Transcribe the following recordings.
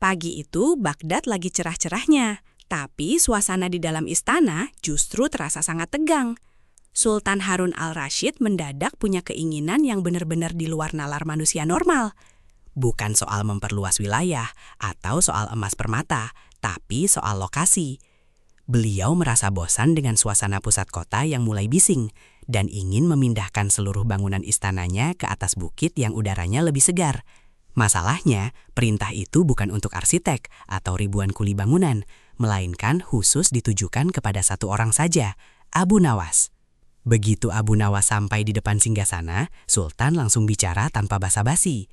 Pagi itu Baghdad lagi cerah-cerahnya, tapi suasana di dalam istana justru terasa sangat tegang. Sultan Harun al-Rashid mendadak punya keinginan yang benar-benar di luar nalar manusia normal. Bukan soal memperluas wilayah atau soal emas permata, tapi soal lokasi. Beliau merasa bosan dengan suasana pusat kota yang mulai bising dan ingin memindahkan seluruh bangunan istananya ke atas bukit yang udaranya lebih segar. Masalahnya, perintah itu bukan untuk arsitek atau ribuan kuli bangunan, melainkan khusus ditujukan kepada satu orang saja, Abu Nawas. Begitu Abu Nawas sampai di depan singgasana, Sultan langsung bicara tanpa basa-basi.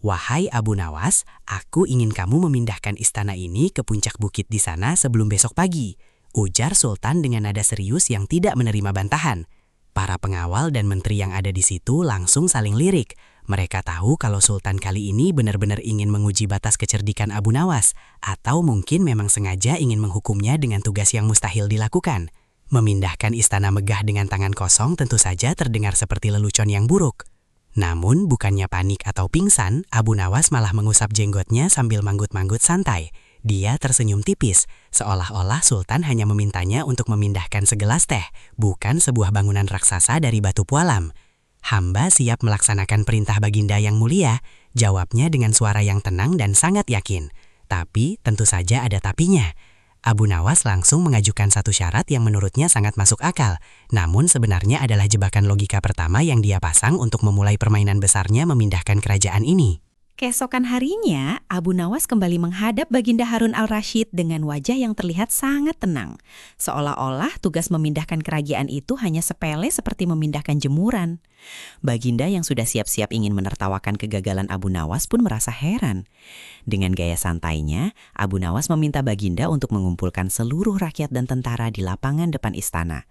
"Wahai Abu Nawas, aku ingin kamu memindahkan istana ini ke puncak bukit di sana sebelum besok pagi," ujar Sultan dengan nada serius yang tidak menerima bantahan. Para pengawal dan menteri yang ada di situ langsung saling lirik. Mereka tahu kalau Sultan kali ini benar-benar ingin menguji batas kecerdikan Abu Nawas, atau mungkin memang sengaja ingin menghukumnya dengan tugas yang mustahil dilakukan. Memindahkan istana megah dengan tangan kosong tentu saja terdengar seperti lelucon yang buruk. Namun bukannya panik atau pingsan, Abu Nawas malah mengusap jenggotnya sambil manggut-manggut santai. Dia tersenyum tipis, seolah-olah Sultan hanya memintanya untuk memindahkan segelas teh, bukan sebuah bangunan raksasa dari batu pualam. "Hamba siap melaksanakan perintah Baginda yang mulia," jawabnya dengan suara yang tenang dan sangat yakin. Tapi tentu saja ada tapinya. Abu Nawas langsung mengajukan satu syarat yang menurutnya sangat masuk akal, namun sebenarnya adalah jebakan logika pertama yang dia pasang untuk memulai permainan besarnya memindahkan kerajaan ini. Keesokan harinya, Abu Nawas kembali menghadap Baginda Harun al-Rashid dengan wajah yang terlihat sangat tenang. Seolah-olah tugas memindahkan kerajaan itu hanya sepele seperti memindahkan jemuran. Baginda yang sudah siap-siap ingin menertawakan kegagalan Abu Nawas pun merasa heran. Dengan gaya santainya, Abu Nawas meminta Baginda untuk mengumpulkan seluruh rakyat dan tentara di lapangan depan istana.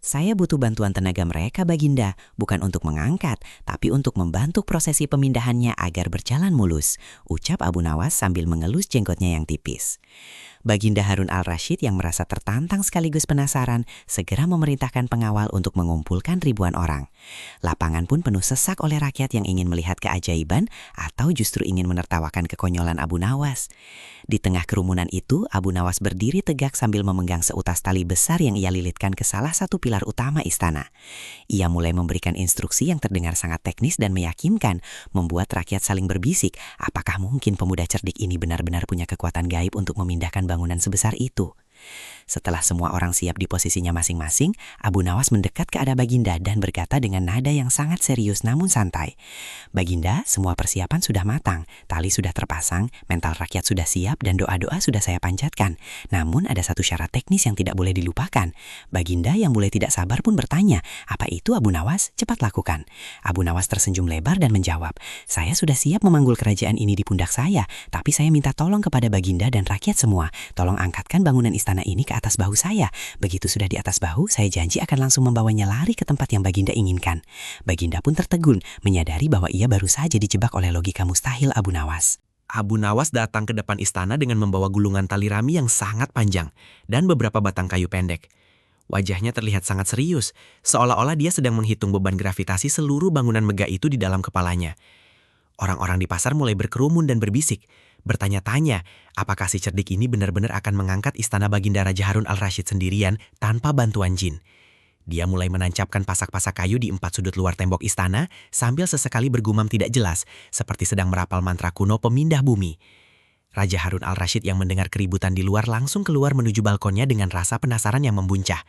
"Saya butuh bantuan tenaga mereka, Baginda, bukan untuk mengangkat, tapi untuk membantu prosesi pemindahannya agar berjalan mulus," ucap Abu Nawas sambil mengelus jenggotnya yang tipis. Baginda Harun al-Rashid yang merasa tertantang sekaligus penasaran, segera memerintahkan pengawal untuk mengumpulkan ribuan orang. Lapangan pun penuh sesak oleh rakyat yang ingin melihat keajaiban atau justru ingin menertawakan kekonyolan Abu Nawas. Di tengah kerumunan itu, Abu Nawas berdiri tegak sambil memegang seutas tali besar yang ia lilitkan ke salah satu pilar utama istana. Ia mulai memberikan instruksi yang terdengar sangat teknis dan meyakinkan, membuat rakyat saling berbisik, apakah mungkin pemuda cerdik ini benar-benar punya kekuatan gaib untuk memindahkan bangunan sebesar itu. Setelah semua orang siap di posisinya masing-masing, Abu Nawas mendekat ke arah Baginda dan berkata dengan nada yang sangat serius namun santai, "Baginda, semua persiapan sudah matang, tali sudah terpasang, mental rakyat sudah siap dan doa-doa sudah saya panjatkan. Namun ada satu syarat teknis yang tidak boleh dilupakan." Baginda yang mulai tidak sabar pun bertanya, "Apa itu, Abu Nawas? Cepat lakukan." Abu Nawas tersenyum lebar dan menjawab, "Saya sudah siap memanggul kerajaan ini di pundak saya, tapi saya minta tolong kepada Baginda dan rakyat semua. Tolong angkatkan bangunan istana ini ke atas bahu saya. Begitu sudah di atas bahu, saya janji akan langsung membawanya lari ke tempat yang Baginda inginkan." Baginda pun tertegun, menyadari bahwa ia baru saja dijebak oleh logika mustahil Abu Nawas. Abu Nawas datang ke depan istana dengan membawa gulungan tali rami yang sangat panjang dan beberapa batang kayu pendek. Wajahnya terlihat sangat serius, seolah-olah dia sedang menghitung beban gravitasi seluruh bangunan megah itu di dalam kepalanya. Orang-orang di pasar mulai berkerumun dan berbisik, bertanya-tanya apakah si cerdik ini benar-benar akan mengangkat istana Baginda Raja Harun al-Rashid sendirian tanpa bantuan jin. Dia mulai menancapkan pasak-pasak kayu di 4 sudut luar tembok istana sambil sesekali bergumam tidak jelas, seperti sedang merapal mantra kuno pemindah bumi. Raja Harun al-Rashid yang mendengar keributan di luar langsung keluar menuju balkonnya dengan rasa penasaran yang membuncah.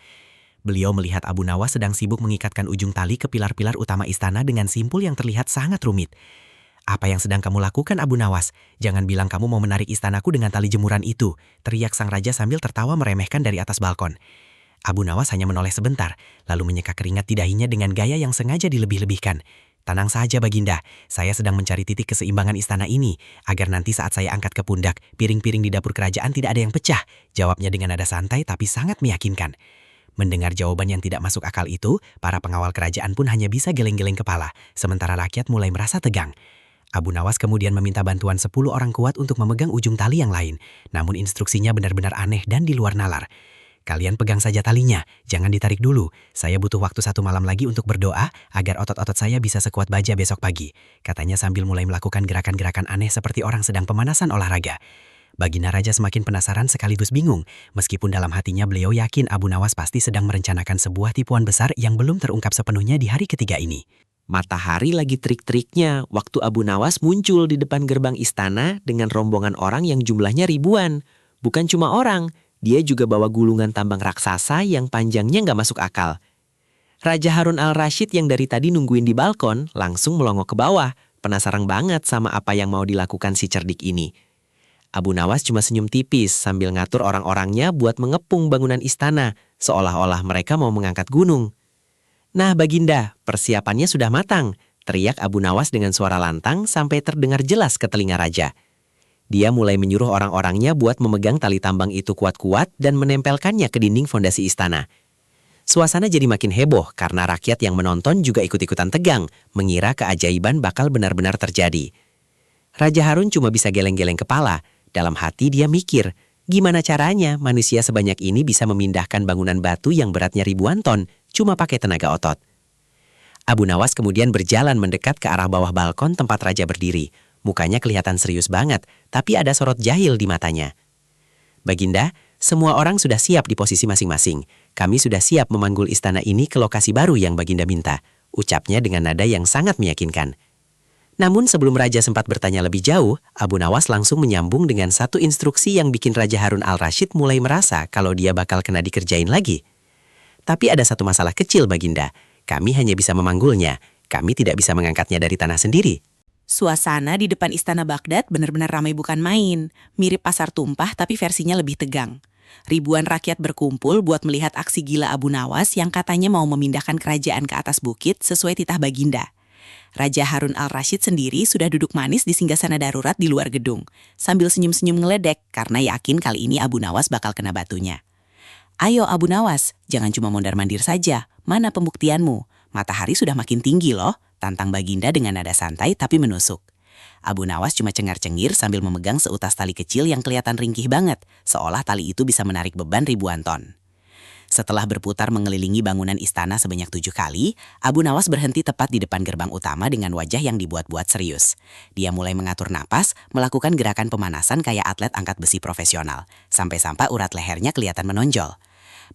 Beliau melihat Abu Nawas sedang sibuk mengikatkan ujung tali ke pilar-pilar utama istana dengan simpul yang terlihat sangat rumit. "Apa yang sedang kamu lakukan, Abu Nawas? Jangan bilang kamu mau menarik istanaku dengan tali jemuran itu," teriak sang raja sambil tertawa meremehkan dari atas balkon. Abu Nawas hanya menoleh sebentar, lalu menyeka keringat di dahinya dengan gaya yang sengaja dilebih-lebihkan. "Tenang saja, Baginda, saya sedang mencari titik keseimbangan istana ini, agar nanti saat saya angkat ke pundak, piring-piring di dapur kerajaan tidak ada yang pecah," jawabnya dengan nada santai tapi sangat meyakinkan. Mendengar jawaban yang tidak masuk akal itu, para pengawal kerajaan pun hanya bisa geleng-geleng kepala, sementara rakyat mulai merasa tegang. Abu Nawas kemudian meminta bantuan 10 orang kuat untuk memegang ujung tali yang lain, namun instruksinya benar-benar aneh dan di luar nalar. Kalian pegang saja talinya, jangan ditarik dulu. Saya butuh waktu 1 malam lagi untuk berdoa agar otot-otot saya bisa sekuat baja besok pagi. Katanya sambil mulai melakukan gerakan-gerakan aneh seperti orang sedang pemanasan olahraga. Baginda Raja semakin penasaran sekaligus bingung. Meskipun dalam hatinya beliau yakin Abu Nawas pasti sedang merencanakan sebuah tipuan besar yang belum terungkap sepenuhnya di hari ketiga ini. Matahari lagi trik-triknya waktu Abu Nawas muncul di depan gerbang istana dengan rombongan orang yang jumlahnya ribuan. Bukan cuma orang, dia juga bawa gulungan tambang raksasa yang panjangnya nggak masuk akal. Raja Harun al-Rashid yang dari tadi nungguin di balkon langsung melongo ke bawah, penasaran banget sama apa yang mau dilakukan si cerdik ini. Abu Nawas cuma senyum tipis sambil ngatur orang-orangnya buat mengepung bangunan istana, seolah-olah mereka mau mengangkat gunung. "Nah Baginda, persiapannya sudah matang," teriak Abu Nawas dengan suara lantang sampai terdengar jelas ke telinga raja. Dia mulai menyuruh orang-orangnya buat memegang tali tambang itu kuat-kuat dan menempelkannya ke dinding fondasi istana. Suasana jadi makin heboh karena rakyat yang menonton juga ikut-ikutan tegang, mengira keajaiban bakal benar-benar terjadi. Raja Harun cuma bisa geleng-geleng kepala. Dalam hati dia mikir, gimana caranya manusia sebanyak ini bisa memindahkan bangunan batu yang beratnya ribuan ton cuma pakai tenaga otot. Abu Nawas kemudian berjalan mendekat ke arah bawah balkon tempat raja berdiri. Mukanya kelihatan serius banget, tapi ada sorot jahil di matanya. "Baginda, semua orang sudah siap di posisi masing-masing. Kami sudah siap memanggul istana ini ke lokasi baru yang Baginda minta," ucapnya dengan nada yang sangat meyakinkan. Namun sebelum raja sempat bertanya lebih jauh, Abu Nawas langsung menyambung dengan satu instruksi yang bikin Raja Harun al-Rashid mulai merasa kalau dia bakal kena dikerjain lagi. "Tapi ada satu masalah kecil Baginda, kami hanya bisa memanggulnya, kami tidak bisa mengangkatnya dari tanah sendiri." Suasana di depan Istana Baghdad benar-benar ramai bukan main. Mirip pasar tumpah tapi versinya lebih tegang. Ribuan rakyat berkumpul buat melihat aksi gila Abu Nawas yang katanya mau memindahkan kerajaan ke atas bukit sesuai titah Baginda. Raja Harun al-Rashid sendiri sudah duduk manis di singgasana darurat di luar gedung, sambil senyum-senyum ngeledek karena yakin kali ini Abu Nawas bakal kena batunya. "Ayo Abu Nawas, jangan cuma mondar-mandir saja. Mana pembuktianmu? Matahari sudah makin tinggi loh," tantang Baginda dengan nada santai tapi menusuk. Abu Nawas cuma cengar-cengir sambil memegang seutas tali kecil yang kelihatan ringkih banget, seolah tali itu bisa menarik beban ribuan ton. Setelah berputar mengelilingi bangunan istana sebanyak 7 kali, Abu Nawas berhenti tepat di depan gerbang utama dengan wajah yang dibuat-buat serius. Dia mulai mengatur napas, melakukan gerakan pemanasan kayak atlet angkat besi profesional, sampai-sampai urat lehernya kelihatan menonjol.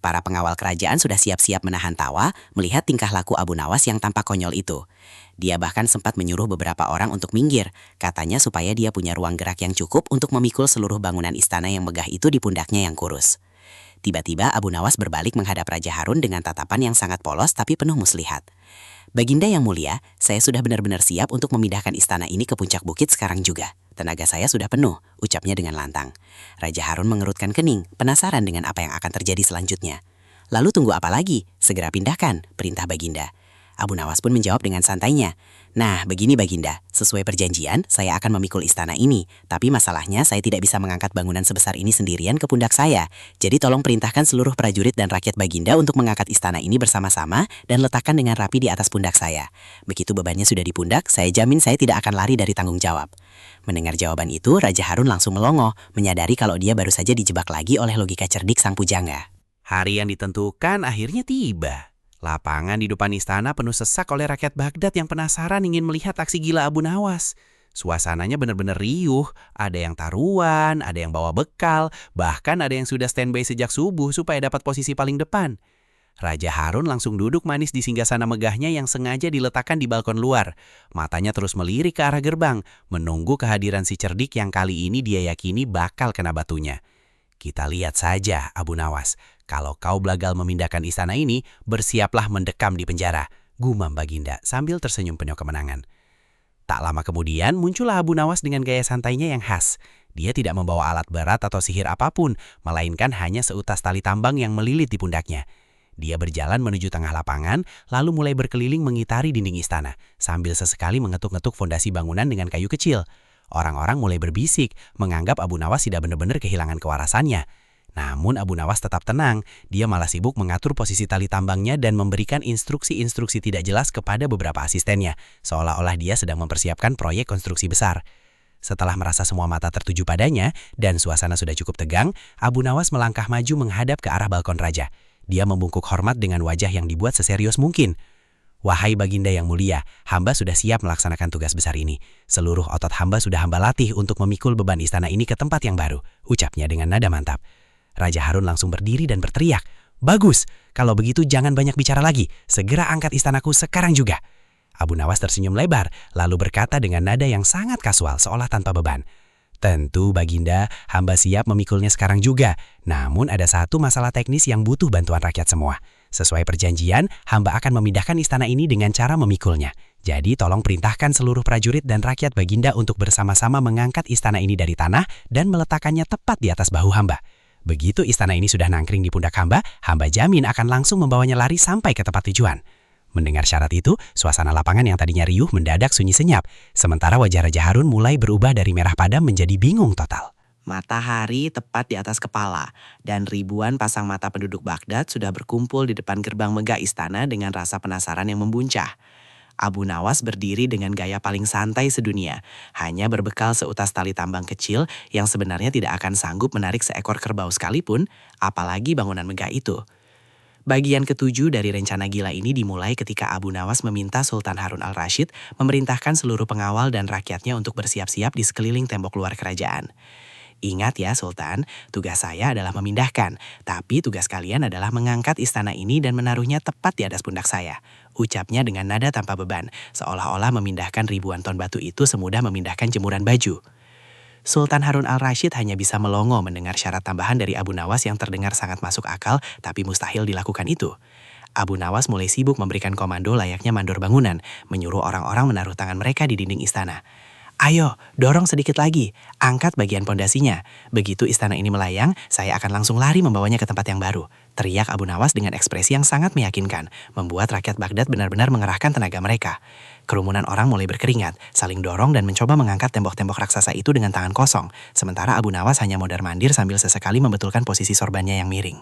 Para pengawal kerajaan sudah siap-siap menahan tawa melihat tingkah laku Abu Nawas yang tampak konyol itu. Dia bahkan sempat menyuruh beberapa orang untuk minggir, katanya supaya dia punya ruang gerak yang cukup untuk memikul seluruh bangunan istana yang megah itu di pundaknya yang kurus. Tiba-tiba Abu Nawas berbalik menghadap Raja Harun dengan tatapan yang sangat polos tapi penuh muslihat. "Baginda yang mulia, saya sudah benar-benar siap untuk memindahkan istana ini ke puncak bukit sekarang juga. Tenaga saya sudah penuh," ucapnya dengan lantang. Raja Harun mengerutkan kening, penasaran dengan apa yang akan terjadi selanjutnya. "Lalu tunggu apa lagi? Segera pindahkan," perintah Baginda. Abu Nawas pun menjawab dengan santainya, "Nah, begini Baginda, sesuai perjanjian, saya akan memikul istana ini. Tapi masalahnya saya tidak bisa mengangkat bangunan sebesar ini sendirian ke pundak saya. Jadi tolong perintahkan seluruh prajurit dan rakyat Baginda untuk mengangkat istana ini bersama-sama dan letakkan dengan rapi di atas pundak saya. Begitu bebannya sudah di pundak, saya jamin saya tidak akan lari dari tanggung jawab." Mendengar jawaban itu, Raja Harun langsung melongo, menyadari kalau dia baru saja dijebak lagi oleh logika cerdik sang pujangga. Hari yang ditentukan akhirnya tiba. Lapangan di depan istana penuh sesak oleh rakyat Baghdad yang penasaran ingin melihat aksi gila Abu Nawas. Suasananya benar-benar riuh, ada yang taruhan, ada yang bawa bekal, bahkan ada yang sudah standby sejak subuh supaya dapat posisi paling depan. Raja Harun langsung duduk manis di singgasana megahnya yang sengaja diletakkan di balkon luar. Matanya terus melirik ke arah gerbang, menunggu kehadiran si cerdik yang kali ini dia yakini bakal kena batunya. "Kita lihat saja, Abu Nawas. Kalau kau gagal memindahkan istana ini, bersiaplah mendekam di penjara," gumam Baginda sambil tersenyum penuh kemenangan. Tak lama kemudian muncullah Abu Nawas dengan gaya santainya yang khas. Dia tidak membawa alat berat atau sihir apapun, melainkan hanya seutas tali tambang yang melilit di pundaknya. Dia berjalan menuju tengah lapangan, lalu mulai berkeliling mengitari dinding istana, sambil sesekali mengetuk-ngetuk fondasi bangunan dengan kayu kecil. Orang-orang mulai berbisik, menganggap Abu Nawas tidak benar-benar kehilangan kewarasannya. Namun Abu Nawas tetap tenang, dia malah sibuk mengatur posisi tali tambangnya dan memberikan instruksi-instruksi tidak jelas kepada beberapa asistennya, seolah-olah dia sedang mempersiapkan proyek konstruksi besar. Setelah merasa semua mata tertuju padanya dan suasana sudah cukup tegang, Abu Nawas melangkah maju menghadap ke arah balkon raja. Dia membungkuk hormat dengan wajah yang dibuat seserius mungkin. Wahai Baginda yang mulia, hamba sudah siap melaksanakan tugas besar ini. Seluruh otot hamba sudah hamba latih untuk memikul beban istana ini ke tempat yang baru, ucapnya dengan nada mantap. Raja Harun langsung berdiri dan berteriak, "Bagus, kalau begitu jangan banyak bicara lagi, segera angkat istanaku sekarang juga." Abu Nawas tersenyum lebar, lalu berkata dengan nada yang sangat kasual seolah tanpa beban. "Tentu Baginda, hamba siap memikulnya sekarang juga. Namun ada satu masalah teknis yang butuh bantuan rakyat semua. Sesuai perjanjian, hamba akan memindahkan istana ini dengan cara memikulnya. Jadi tolong perintahkan seluruh prajurit dan rakyat Baginda untuk bersama-sama mengangkat istana ini dari tanah dan meletakkannya tepat di atas bahu hamba. Begitu istana ini sudah nangkring di pundak hamba jamin akan langsung membawanya lari sampai ke tempat tujuan." Mendengar syarat itu, suasana lapangan yang tadinya riuh mendadak sunyi senyap, sementara wajah Raja Harun mulai berubah dari merah padam menjadi bingung total. Matahari tepat di atas kepala, dan ribuan pasang mata penduduk Baghdad sudah berkumpul di depan gerbang megah istana dengan rasa penasaran yang membuncah. Abu Nawas berdiri dengan gaya paling santai sedunia, hanya berbekal seutas tali tambang kecil yang sebenarnya tidak akan sanggup menarik seekor kerbau sekalipun, apalagi bangunan megah itu. Bagian ketujuh dari rencana gila ini dimulai ketika Abu Nawas meminta Sultan Harun al-Rashid memerintahkan seluruh pengawal dan rakyatnya untuk bersiap-siap di sekeliling tembok luar kerajaan. "Ingat ya Sultan, tugas saya adalah memindahkan, tapi tugas kalian adalah mengangkat istana ini dan menaruhnya tepat di atas pundak saya," ucapnya dengan nada tanpa beban, seolah-olah memindahkan ribuan ton batu itu semudah memindahkan jemuran baju. Sultan Harun al-Rashid hanya bisa melongo mendengar syarat tambahan dari Abu Nawas yang terdengar sangat masuk akal, tapi mustahil dilakukan itu. Abu Nawas mulai sibuk memberikan komando layaknya mandor bangunan, menyuruh orang-orang menaruh tangan mereka di dinding istana. "Ayo, dorong sedikit lagi, angkat bagian pondasinya. Begitu istana ini melayang, saya akan langsung lari membawanya ke tempat yang baru," teriak Abu Nawas dengan ekspresi yang sangat meyakinkan, membuat rakyat Baghdad benar-benar mengerahkan tenaga mereka. Kerumunan orang mulai berkeringat, saling dorong dan mencoba mengangkat tembok-tembok raksasa itu dengan tangan kosong, sementara Abu Nawas hanya mondar-mandir sambil sesekali membetulkan posisi sorbannya yang miring.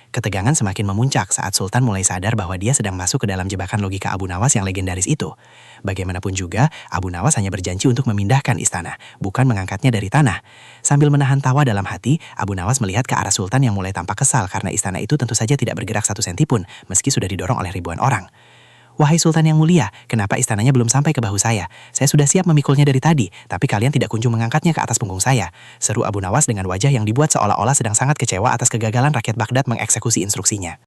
Ketegangan semakin memuncak saat Sultan mulai sadar bahwa dia sedang masuk ke dalam jebakan logika Abu Nawas yang legendaris itu. Bagaimanapun juga, Abu Nawas hanya berjanji untuk memindahkan istana, bukan mengangkatnya dari tanah. Sambil menahan tawa dalam hati, Abu Nawas melihat ke arah Sultan yang mulai tampak kesal karena istana itu tentu saja tidak bergerak 1 senti pun, meski sudah didorong oleh ribuan orang. "Wahai Sultan yang mulia, kenapa istananya belum sampai ke bahu saya? Saya sudah siap memikulnya dari tadi, tapi kalian tidak kunjung mengangkatnya ke atas punggung saya," seru Abu Nawas dengan wajah yang dibuat seolah-olah sedang sangat kecewa atas kegagalan rakyat Baghdad mengeksekusi instruksinya.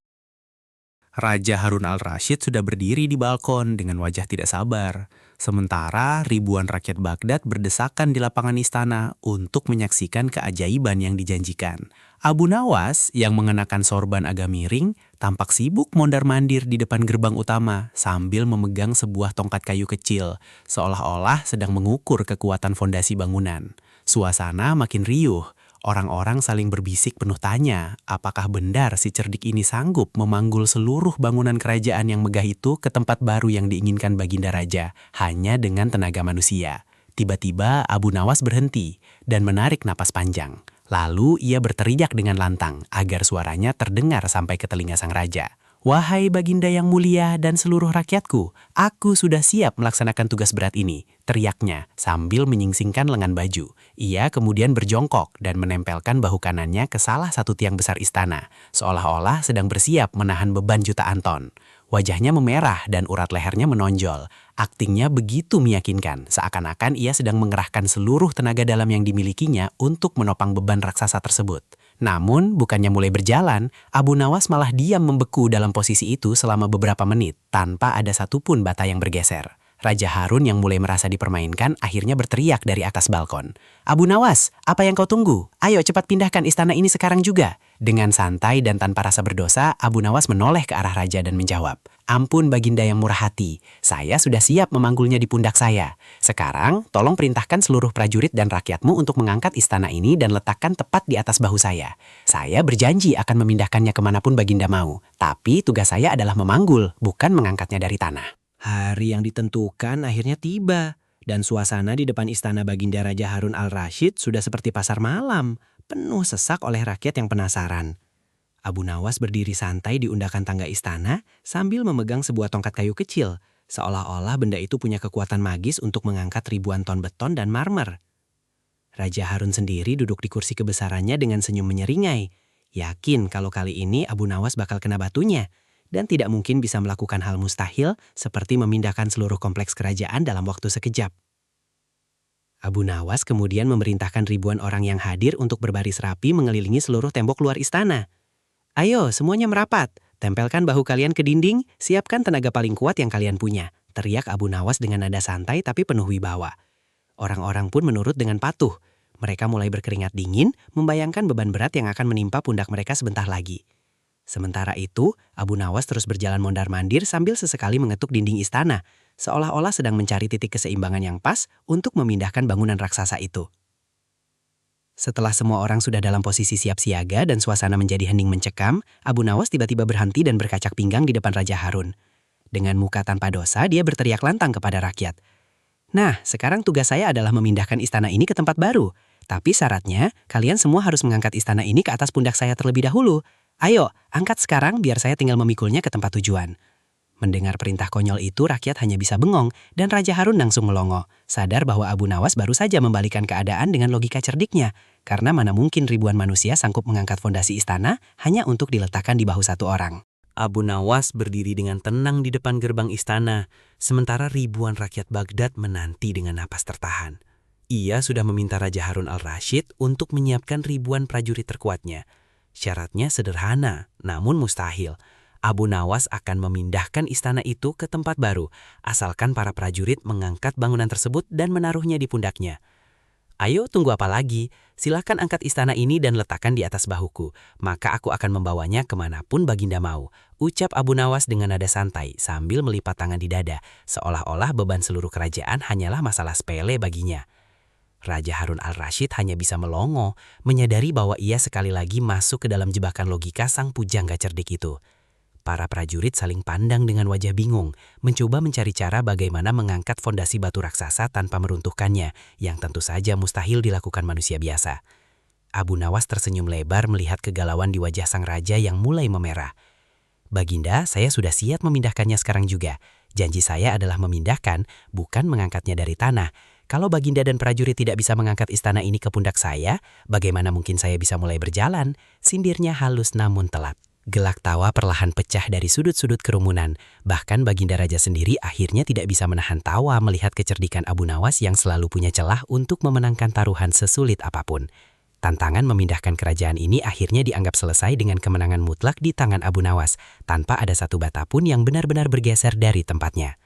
Raja Harun al-Rashid sudah berdiri di balkon dengan wajah tidak sabar. Sementara ribuan rakyat Baghdad berdesakan di lapangan istana untuk menyaksikan keajaiban yang dijanjikan. Abu Nawas yang mengenakan sorban agak miring tampak sibuk mondar-mandir di depan gerbang utama sambil memegang sebuah tongkat kayu kecil, seolah-olah sedang mengukur kekuatan fondasi bangunan. Suasana makin riuh. Orang-orang saling berbisik penuh tanya, apakah benar si cerdik ini sanggup memanggul seluruh bangunan kerajaan yang megah itu ke tempat baru yang diinginkan Baginda Raja, hanya dengan tenaga manusia. Tiba-tiba Abu Nawas berhenti dan menarik napas panjang. Lalu ia berteriak dengan lantang agar suaranya terdengar sampai ke telinga sang raja. "Wahai Baginda yang mulia dan seluruh rakyatku, aku sudah siap melaksanakan tugas berat ini," teriaknya sambil menyingsingkan lengan baju. Ia kemudian berjongkok dan menempelkan bahu kanannya ke salah satu tiang besar istana, seolah-olah sedang bersiap menahan beban jutaan ton. Wajahnya memerah dan urat lehernya menonjol. Aktingnya begitu meyakinkan, seakan-akan ia sedang mengerahkan seluruh tenaga dalam yang dimilikinya untuk menopang beban raksasa tersebut. Namun, bukannya mulai berjalan, Abu Nawas malah diam membeku dalam posisi itu selama beberapa menit, tanpa ada satupun bata yang bergeser. Raja Harun yang mulai merasa dipermainkan akhirnya berteriak dari atas balkon. "Abu Nawas, apa yang kau tunggu? Ayo cepat pindahkan istana ini sekarang juga." Dengan santai dan tanpa rasa berdosa, Abu Nawas menoleh ke arah raja dan menjawab, "Ampun Baginda yang murah hati, saya sudah siap memanggulnya di pundak saya. Sekarang, tolong perintahkan seluruh prajurit dan rakyatmu untuk mengangkat istana ini dan letakkan tepat di atas bahu saya. Saya berjanji akan memindahkannya kemanapun Baginda mau, tapi tugas saya adalah memanggul, bukan mengangkatnya dari tanah." Hari yang ditentukan akhirnya tiba, dan suasana di depan istana Baginda Raja Harun al-Rashid sudah seperti pasar malam, penuh sesak oleh rakyat yang penasaran. Abu Nawas berdiri santai di undakan tangga istana sambil memegang sebuah tongkat kayu kecil, seolah-olah benda itu punya kekuatan magis untuk mengangkat ribuan ton beton dan marmer. Raja Harun sendiri duduk di kursi kebesarannya dengan senyum menyeringai. Yakin kalau kali ini Abu Nawas bakal kena batunya. Dan tidak mungkin bisa melakukan hal mustahil seperti memindahkan seluruh kompleks kerajaan dalam waktu sekejap. Abu Nawas kemudian memerintahkan ribuan orang yang hadir untuk berbaris rapi mengelilingi seluruh tembok luar istana. Ayo, semuanya merapat. Tempelkan bahu kalian ke dinding, siapkan tenaga paling kuat yang kalian punya. Teriak Abu Nawas dengan nada santai tapi penuh wibawa. Orang-orang pun menurut dengan patuh. Mereka mulai berkeringat dingin, membayangkan beban berat yang akan menimpa pundak mereka sebentar lagi. Sementara itu, Abu Nawas terus berjalan mondar-mandir sambil sesekali mengetuk dinding istana, seolah-olah sedang mencari titik keseimbangan yang pas untuk memindahkan bangunan raksasa itu. Setelah semua orang sudah dalam posisi siap siaga dan suasana menjadi hening mencekam, Abu Nawas tiba-tiba berhenti dan berkacak pinggang di depan Raja Harun. Dengan muka tanpa dosa, dia berteriak lantang kepada rakyat. Nah, sekarang tugas saya adalah memindahkan istana ini ke tempat baru. Tapi syaratnya, kalian semua harus mengangkat istana ini ke atas pundak saya terlebih dahulu. Ayo, angkat sekarang biar saya tinggal memikulnya ke tempat tujuan. Mendengar perintah konyol itu, rakyat hanya bisa bengong dan Raja Harun langsung melongo, sadar bahwa Abu Nawas baru saja membalikan keadaan dengan logika cerdiknya, karena mana mungkin ribuan manusia sanggup mengangkat fondasi istana hanya untuk diletakkan di bahu satu orang. Abu Nawas berdiri dengan tenang di depan gerbang istana, sementara ribuan rakyat Baghdad menanti dengan napas tertahan. Ia sudah meminta Raja Harun al-Rashid untuk menyiapkan ribuan prajurit terkuatnya. Syaratnya sederhana, namun mustahil. Abu Nawas akan memindahkan istana itu ke tempat baru, asalkan para prajurit mengangkat bangunan tersebut dan menaruhnya di pundaknya. Ayo, tunggu apa lagi? Silakan angkat istana ini dan letakkan di atas bahuku, maka aku akan membawanya kemanapun Baginda mau, ucap Abu Nawas dengan nada santai sambil melipat tangan di dada, seolah-olah beban seluruh kerajaan hanyalah masalah sepele baginya. Raja Harun al-Rashid hanya bisa melongo, menyadari bahwa ia sekali lagi masuk ke dalam jebakan logika sang pujangga cerdik itu. Para prajurit saling pandang dengan wajah bingung, mencoba mencari cara bagaimana mengangkat fondasi batu raksasa tanpa meruntuhkannya, yang tentu saja mustahil dilakukan manusia biasa. Abu Nawas tersenyum lebar melihat kegalauan di wajah sang raja yang mulai memerah. Baginda, saya sudah siap memindahkannya sekarang juga. Janji saya adalah memindahkan, bukan mengangkatnya dari tanah. Kalau Baginda dan prajurit tidak bisa mengangkat istana ini ke pundak saya, bagaimana mungkin saya bisa mulai berjalan? Sindirnya halus namun telap. Gelak tawa perlahan pecah dari sudut-sudut kerumunan. Bahkan Baginda Raja sendiri akhirnya tidak bisa menahan tawa melihat kecerdikan Abu Nawas yang selalu punya celah untuk memenangkan taruhan sesulit apapun. Tantangan memindahkan kerajaan ini akhirnya dianggap selesai dengan kemenangan mutlak di tangan Abu Nawas, tanpa ada satu bata pun yang benar-benar bergeser dari tempatnya.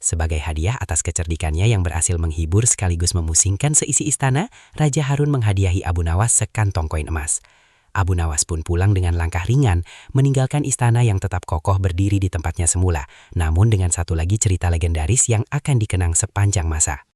Sebagai hadiah atas kecerdikannya yang berhasil menghibur sekaligus memusingkan seisi istana, Raja Harun menghadiahi Abu Nawas sekantong koin emas. Abu Nawas pun pulang dengan langkah ringan, meninggalkan istana yang tetap kokoh berdiri di tempatnya semula, namun dengan satu lagi cerita legendaris yang akan dikenang sepanjang masa.